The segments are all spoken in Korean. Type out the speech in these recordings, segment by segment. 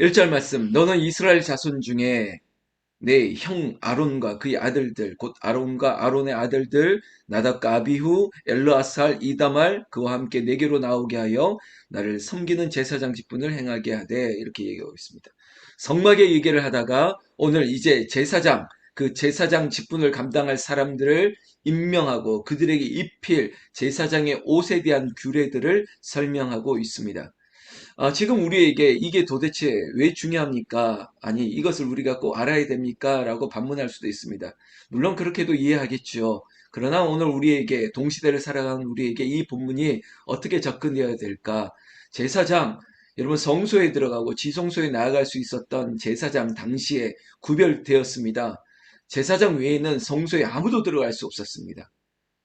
1절 말씀. 너는 이스라엘 자손 중에 내 형 아론과 그의 아들들, 곧 아론과 아론의 아들들, 나답과 아비후, 엘르아살, 이다말, 그와 함께 내게로 나오게 하여 나를 섬기는 제사장 직분을 행하게 하되, 이렇게 얘기하고 있습니다. 성막의 얘기를 하다가 오늘 이제 제사장, 그 제사장 직분을 감당할 사람들을 임명하고 그들에게 입힐 제사장의 옷에 대한 규례들을 설명하고 있습니다. 지금 우리에게 이게 도대체 왜 중요합니까? 아니, 이것을 우리가 꼭 알아야 됩니까? 라고 반문할 수도 있습니다. 물론 그렇게도 이해하겠죠. 그러나 오늘 우리에게, 동시대를 살아가는 우리에게 이 본문이 어떻게 접근되어야 될까? 제사장, 여러분 성소에 들어가고 지성소에 나아갈 수 있었던 제사장 당시에 구별되었습니다. 제사장 외에는 성소에 아무도 들어갈 수 없었습니다.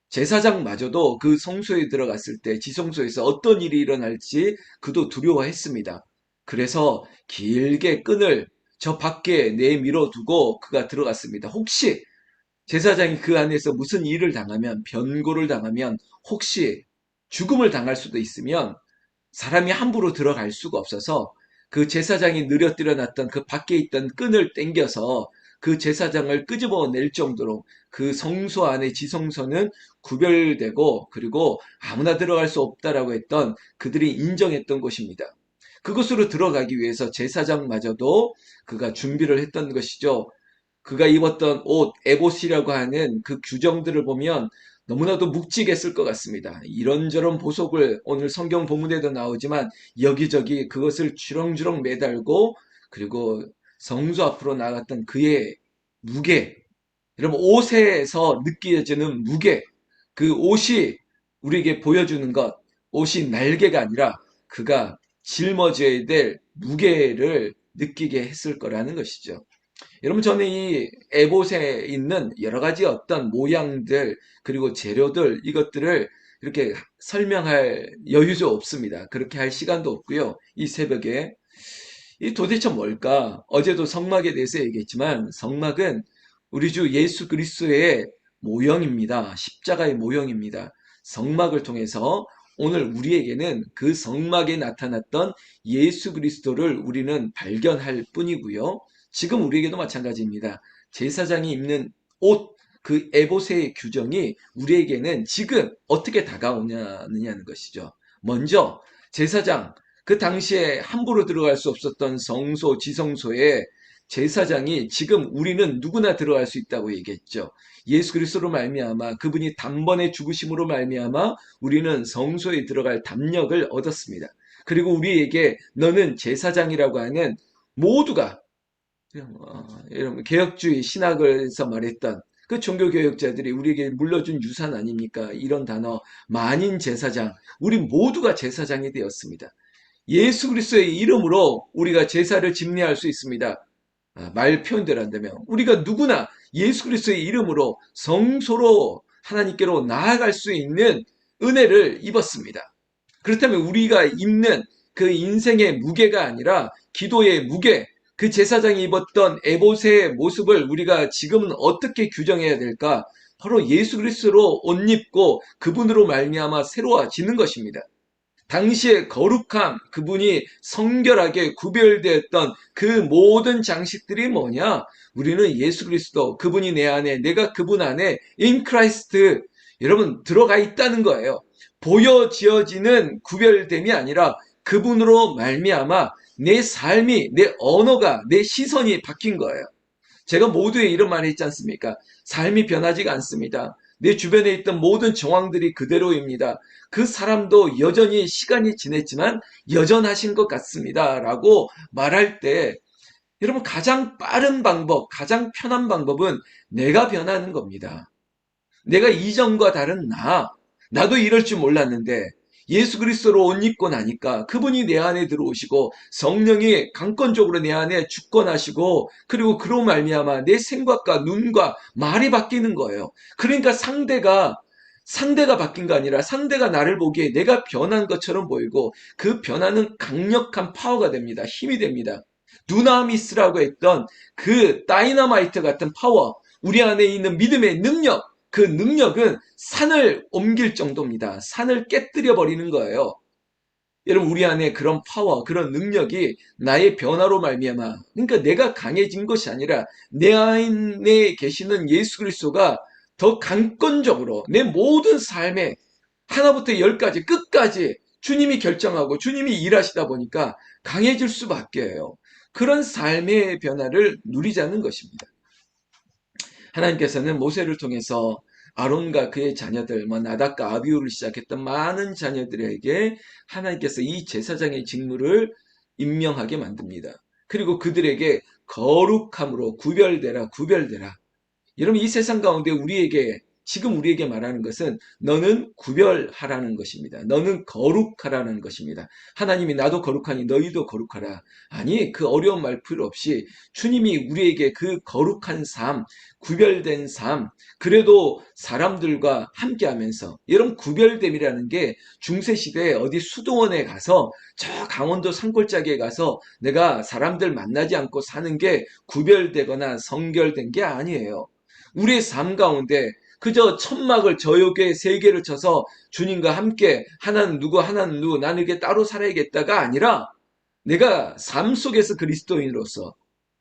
제사장마저도 그 성소에 들어갔을 때 지성소에서 어떤 일이 일어날지 그도 두려워했습니다. 그래서 길게 끈을 저 밖에 내밀어 두고 그가 들어갔습니다. 혹시 제사장이 그 안에서 무슨 일을 당하면, 변고를 당하면, 혹시 죽음을 당할 수도 있으면 사람이 함부로 들어갈 수가 없어서 그 제사장이 늘어뜨려 놨던 그 밖에 있던 끈을 당겨서 그 제사장을 끄집어 낼 정도로 그 성소 안의 지성소는 구별되고, 그리고 아무나 들어갈 수 없다라고 했던, 그들이 인정했던 곳입니다. 그곳으로 들어가기 위해서 제사장마저도 그가 준비를 했던 것이죠. 그가 입었던 옷, 에봇이라고 하는 그 규정들을 보면 너무나도 묵직했을 것 같습니다. 이런저런 보석을 오늘 성경 본문에도 나오지만 여기저기 그것을 주렁주렁 매달고, 그리고 성소 앞으로 나갔던 그의 무게, 여러분 옷에서 느껴지는 무게, 그 옷이 우리에게 보여주는 것, 옷이 날개가 아니라 그가 짊어져야 될 무게를 느끼게 했을 거라는 것이죠. 여러분, 저는 이 에봇에 있는 여러 가지 어떤 모양들, 그리고 재료들, 이것들을 이렇게 설명할 여유도 없습니다. 그렇게 할 시간도 없고요. 이 새벽에. 이 도대체 뭘까? 어제도 성막에 대해서 얘기했지만, 성막은 우리 주 예수 그리스도의 모형입니다. 십자가의 모형입니다. 성막을 통해서 오늘 우리에게는 그 성막에 나타났던 예수 그리스도를 우리는 발견할 뿐이고요. 지금 우리에게도 마찬가지입니다. 제사장이 입는 옷, 그 에봇의 규정이 우리에게는 지금 어떻게 다가오냐는 것이죠. 먼저 제사장, 그 당시에 함부로 들어갈 수 없었던 성소, 지성소에 제사장이, 지금 우리는 누구나 들어갈 수 있다고 얘기했죠. 예수 그리스도로 말미암아, 그분이 단번에 죽으심으로 말미암아 우리는 성소에 들어갈 담력을 얻었습니다. 그리고 우리에게 너는 제사장이라고 하는, 모두가 여러분 개혁주의 신학에서 말했던 그 종교개혁자들이 우리에게 물려준 유산 아닙니까? 이런 단어, 만인 제사장, 우리 모두가 제사장이 되었습니다. 예수 그리스도의 이름으로 우리가 제사를 집례할 수 있습니다. 말 표현대로 한다면 우리가 누구나 예수 그리스도의 이름으로 성소로 하나님께로 나아갈 수 있는 은혜를 입었습니다. 그렇다면 우리가 입는 그 인생의 무게가 아니라 기도의 무게, 그 제사장이 입었던 에봇의 모습을 우리가 지금은 어떻게 규정해야 될까? 바로 예수 그리스도로 옷 입고 그분으로 말미암아 새로워지는 것입니다. 당시의 거룩함, 그분이 성결하게 구별되었던 그 모든 장식들이 뭐냐? 우리는 예수 그리스도, 그분이 내 안에, 내가 그분 안에 in Christ, 여러분 들어가 있다는 거예요. 보여지어지는 구별됨이 아니라 그분으로 말미암아 내 삶이, 내 언어가, 내 시선이 바뀐 거예요. 제가 모두의 이런 말을 했지 않습니까? 삶이 변하지가 않습니다. 내 주변에 있던 모든 정황들이 그대로입니다. 그 사람도 여전히 시간이 지냈지만 여전하신 것 같습니다. 라고 말할 때, 여러분 가장 빠른 방법, 가장 편한 방법은 내가 변하는 겁니다. 내가 이전과 다른 나도 이럴 줄 몰랐는데 예수 그리스도로 옷 입고 나니까 그분이 내 안에 들어오시고 성령이 강권적으로 내 안에 주권하시고, 그리고 그로 말미암아 내 생각과 눈과 말이 바뀌는 거예요. 그러니까 상대가 바뀐 거 아니라 상대가 나를 보기에 내가 변한 것처럼 보이고, 그 변화는 강력한 파워가 됩니다. 힘이 됩니다. 두나미스라고 했던 그 다이너마이트 같은 파워, 우리 안에 있는 믿음의 능력, 그 능력은 산을 옮길 정도입니다. 산을 깨뜨려 버리는 거예요. 여러분 우리 안에 그런 파워, 그런 능력이 나의 변화로 말미암아 그러니까 내가 강해진 것이 아니라 내 안에 계시는 예수 그리스도가 더 강권적으로 내 모든 삶에 하나부터 열까지 끝까지 주님이 결정하고 주님이 일하시다 보니까 강해질 수밖에 해요. 그런 삶의 변화를 누리자는 것입니다. 하나님께서는 모세를 통해서 아론과 그의 자녀들, 나답과 아비후를 시작했던 많은 자녀들에게 하나님께서 이 제사장의 직무를 임명하게 만듭니다. 그리고 그들에게 거룩함으로 구별되라, 구별되라. 여러분 이 세상 가운데 지금 우리에게 말하는 것은 너는 구별하라는 것입니다. 너는 거룩하라는 것입니다. 하나님이 나도 거룩하니 너희도 거룩하라. 아니 그 어려운 말 필요 없이 주님이 우리에게 그 거룩한 삶, 구별된 삶, 그래도 사람들과 함께하면서 여러분 구별됨이라는 게 중세시대에 어디 수도원에 가서 저 강원도 산골짜기에 가서 내가 사람들 만나지 않고 사는 게 구별되거나 성결된 게 아니에요. 우리의 삶 가운데 그저 천막을 저역에 세 개를 쳐서 주님과 함께 하나는 누구 하나는 누구 나는 이렇게 따로 살아야겠다가 아니라 내가 삶 속에서 그리스도인으로서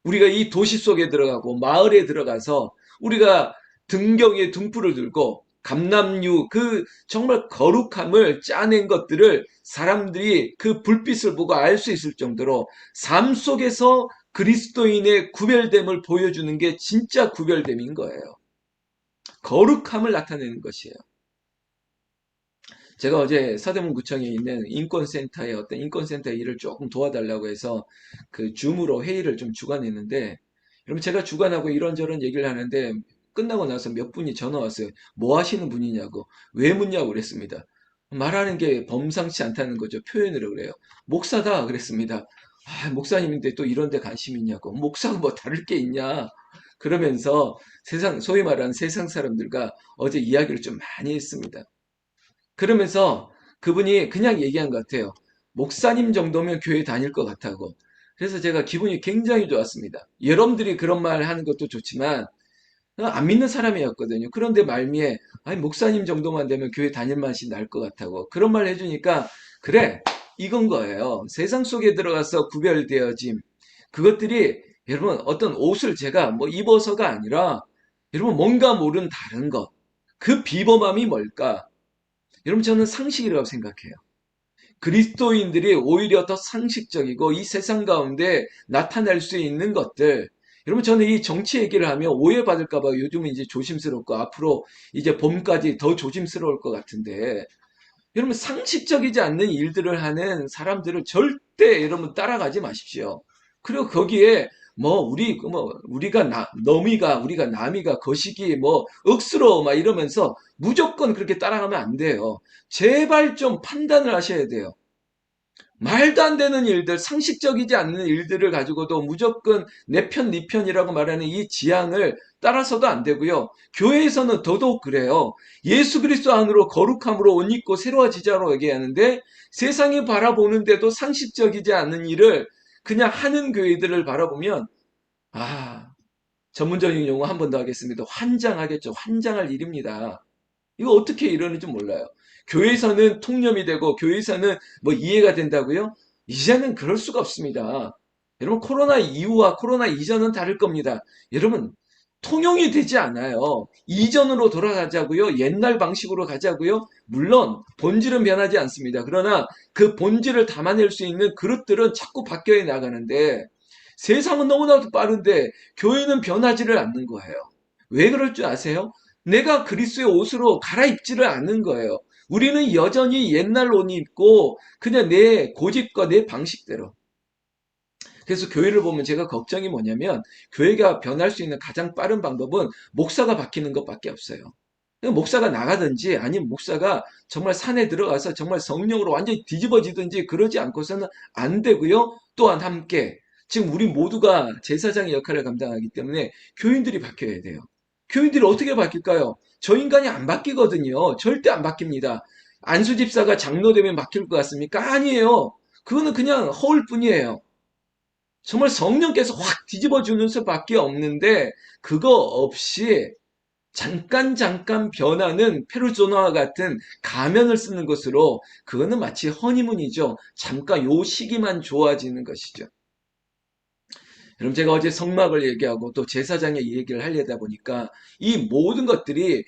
우리가 이 도시 속에 들어가고 마을에 들어가서 우리가 등경에 등불을 들고 감람류 그 정말 거룩함을 짜낸 것들을 사람들이 그 불빛을 보고 알 수 있을 정도로 삶 속에서 그리스도인의 구별됨을 보여주는 게 진짜 구별됨인 거예요. 거룩함을 나타내는 것이에요. 제가 어제 서대문구청에 있는 인권센터의 어떤 인권센터 일을 조금 도와달라고 해서 그 줌으로 회의를 좀 주관했는데, 여러분 제가 주관하고 이런저런 얘기를 하는데 끝나고 나서 몇 분이 전화 왔어요. 뭐 하시는 분이냐고, 왜 묻냐고 그랬습니다. 말하는 게 범상치 않다는 거죠. 표현으로 그래요. 목사다 그랬습니다. 아, 목사님인데 또 이런 데 관심 있냐고. 목사가 뭐 다를 게 있냐. 그러면서 소위 말하는 세상 사람들과 어제 이야기를 좀 많이 했습니다. 그러면서 그분이 그냥 얘기한 것 같아요. 목사님 정도면 교회 다닐 것 같다고. 그래서 제가 기분이 굉장히 좋았습니다. 여러분들이 그런 말 하는 것도 좋지만 안 믿는 사람이었거든요. 그런데 말미에 아니 목사님 정도만 되면 교회 다닐 맛이 날 것 같다고. 그런 말 해주니까 그래 이건 거예요. 세상 속에 들어가서 구별되어짐. 그것들이 여러분 어떤 옷을 제가 뭐 입어서가 아니라 여러분 뭔가 모르는 다른 것. 그 비범함이 뭘까? 여러분 저는 상식이라고 생각해요. 그리스도인들이 오히려 더 상식적이고 이 세상 가운데 나타낼 수 있는 것들. 여러분 저는 이 정치 얘기를 하면 오해받을까 봐 요즘은 이제 조심스럽고 앞으로 이제 봄까지 더 조심스러울 것 같은데 여러분 상식적이지 않는 일들을 하는 사람들을 절대 여러분 따라가지 마십시오. 그리고 거기에 우리가 너미가 우리가 남이가 거시기 뭐 억스러워 막 이러면서 무조건 그렇게 따라가면 안 돼요. 제발 좀 판단을 하셔야 돼요. 말도 안 되는 일들, 상식적이지 않는 일들을 가지고도 무조건 내 편, 네 편이라고 말하는 이 지향을 따라서도 안 되고요. 교회에서는 더더욱 그래요. 예수 그리스도 안으로 거룩함으로 옷 입고 새로워지자로 얘기하는데 세상이 바라보는데도 상식적이지 않은 일을 그냥 하는 교회들을 바라보면 아, 전문적인 용어 한 번 더 하겠습니다. 환장하겠죠. 환장할 일입니다. 이거 어떻게 이러는지 몰라요. 교회에서는 통념이 되고 교회에서는 뭐 이해가 된다고요? 이제는 그럴 수가 없습니다. 여러분 코로나 이후와 코로나 이전은 다를 겁니다. 여러분 통용이 되지 않아요. 이전으로 돌아가자고요. 옛날 방식으로 가자고요. 물론 본질은 변하지 않습니다. 그러나 그 본질을 담아낼 수 있는 그릇들은 자꾸 바뀌어 나가는데 세상은 너무나도 빠른데 교회는 변하지를 않는 거예요. 왜 그럴 줄 아세요? 내가 그리스도의 옷으로 갈아입지를 않는 거예요. 우리는 여전히 옛날 옷 입고 그냥 내 고집과 내 방식대로. 그래서 교회를 보면 제가 걱정이 뭐냐면 교회가 변할 수 있는 가장 빠른 방법은 목사가 바뀌는 것밖에 없어요. 목사가 나가든지 아니면 목사가 정말 산에 들어가서 정말 성령으로 완전히 뒤집어지든지 그러지 않고서는 안 되고요. 또한 함께 지금 우리 모두가 제사장의 역할을 감당하기 때문에 교인들이 바뀌어야 돼요. 교인들이 어떻게 바뀔까요? 저 인간이 안 바뀌거든요. 절대 안 바뀝니다. 안수 집사가 장로 되면 바뀔 것 같습니까? 아니에요. 그거는 그냥 허울 뿐이에요. 정말 성령께서 확 뒤집어 주는 수밖에 없는데 그거 없이 잠깐 변하는 페르소나와 같은 가면을 쓰는 것으로 그거는 마치 허니문이죠. 잠깐 요 시기만 좋아지는 것이죠. 여러분 제가 어제 성막을 얘기하고 또 제사장의 얘기를 하려다 보니까 이 모든 것들이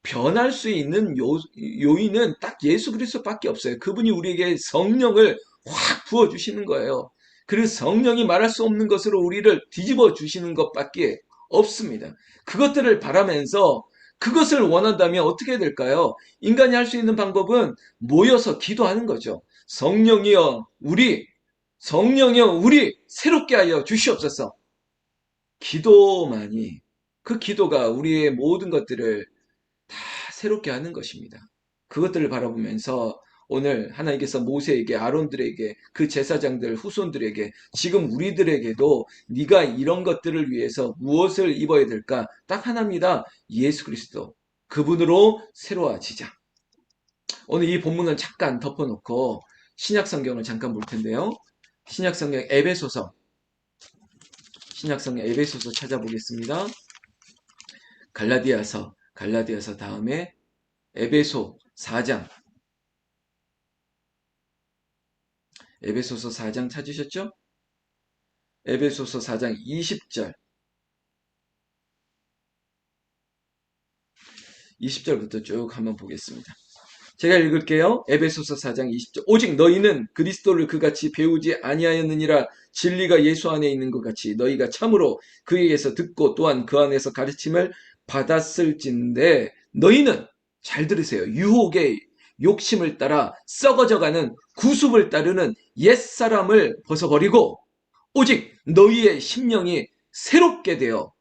변할 수 있는 요인은 딱 예수 그리스도밖에 없어요. 그분이 우리에게 성령을 확 부어주시는 거예요. 그리고 성령이 말할 수 없는 것으로 우리를 뒤집어 주시는 것밖에 없습니다. 그것들을 바라면서 그것을 원한다면 어떻게 될까요? 인간이 할 수 있는 방법은 모여서 기도하는 거죠. 성령이여 우리 새롭게 하여 주시옵소서. 기도만이, 그 기도가 우리의 모든 것들을 다 새롭게 하는 것입니다. 그것들을 바라보면서 오늘 하나님께서 모세에게, 아론들에게, 그 제사장들 후손들에게, 지금 우리들에게도 네가 이런 것들을 위해서 무엇을 입어야 될까? 딱 하나입니다. 예수 그리스도. 그분으로 새로워지자. 오늘 이 본문을 잠깐 덮어놓고 신약 성경을 잠깐 볼 텐데요. 신약 성경 에베소서 찾아보겠습니다. 갈라디아서 다음에 에베소서 4장 찾으셨죠? 에베소서 4장 20절부터 쭉 한번 보겠습니다. 제가 읽을게요. 에베소서 4장 20절. 오직 너희는 그리스도를 그같이 배우지 아니하였느니라. 진리가 예수 안에 있는 것 같이 너희가 참으로 그에게서 듣고 또한 그 안에서 가르침을 받았을진데, 너희는 잘 들으세요. 유혹의 욕심을 따라 썩어져가는 구습을 따르는 옛사람을 벗어버리고 오직 너희의 심령이 새롭게 되어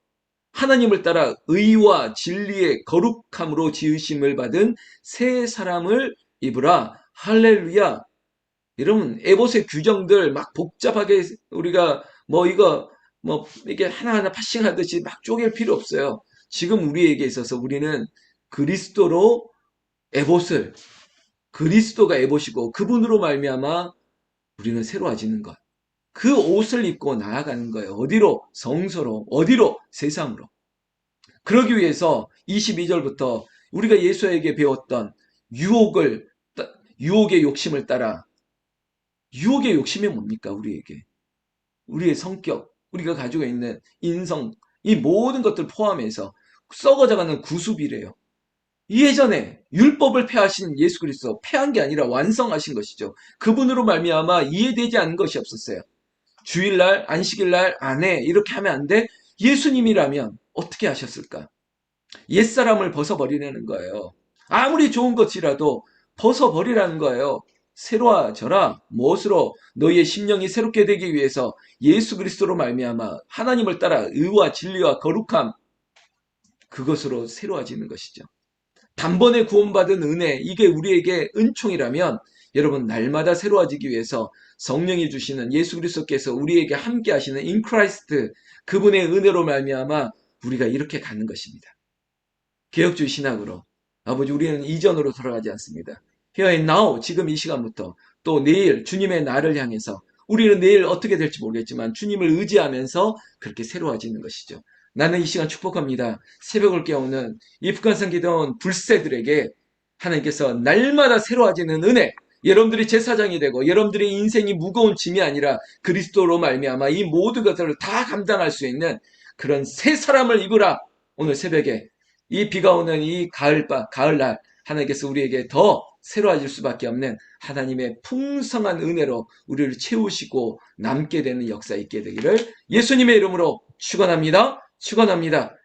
하나님을 따라 의와 진리의 거룩함으로 지으심을 받은 새 사람을 입으라. 할렐루야. 여러분, 에봇의 규정들 막 복잡하게 우리가 이게 하나하나 파싱하듯이 막 쪼갤 필요 없어요. 지금 우리에게 있어서 우리는 그리스도로 에봇을, 그리스도가 에봇이고 그분으로 말미암아 우리는 새로워지는 것. 그 옷을 입고 나아가는 거예요. 어디로? 성소로. 어디로? 세상으로. 그러기 위해서 22절부터 우리가 예수에게 배웠던 유혹의 욕심을 따라, 유혹의 욕심이 뭡니까? 우리의 성격, 우리가 가지고 있는 인성, 이 모든 것들 포함해서 썩어져가는 구습이래요. 예전에 율법을 폐하신 예수 그리스도, 폐한 게 아니라 완성하신 것이죠. 그분으로 말미암아 이해되지 않는 것이 없었어요. 주일날, 안식일날 안 해, 이렇게 하면 안 돼. 예수님이라면 어떻게 하셨을까? 옛사람을 벗어버리라는 거예요. 아무리 좋은 것이라도 벗어버리라는 거예요. 새로워져라. 무엇으로? 너희의 심령이 새롭게 되기 위해서 예수 그리스도로 말미암아 하나님을 따라 의와 진리와 거룩함, 그것으로 새로워지는 것이죠. 단번에 구원받은 은혜, 이게 우리에게 은총이라면 여러분, 날마다 새로워지기 위해서 성령이 주시는 예수 그리스도께서 우리에게 함께 하시는 in Christ, 그분의 은혜로 말미암아 우리가 이렇게 가는 것입니다. 개혁주의 신학으로, 아버지, 우리는 이전으로 돌아가지 않습니다. Here and now, 지금 이 시간부터 또 내일 주님의 날을 향해서, 우리는 내일 어떻게 될지 모르겠지만 주님을 의지하면서 그렇게 새로워지는 것이죠. 나는 이 시간 축복합니다. 새벽을 깨우는 이 북한산 기도원 불새들에게 하나님께서 날마다 새로워지는 은혜, 여러분들이 제사장이 되고 여러분들의 인생이 무거운 짐이 아니라 그리스도로 말미암아 이 모든 것들을 다 감당할 수 있는 그런 새 사람을 입으라. 오늘 새벽에 이 비가 오는 이 가을날 하나님께서 우리에게 더 새로워질 수밖에 없는 하나님의 풍성한 은혜로 우리를 채우시고 남게 되는 역사 있게 되기를 예수님의 이름으로 축원합니다. 축원합니다.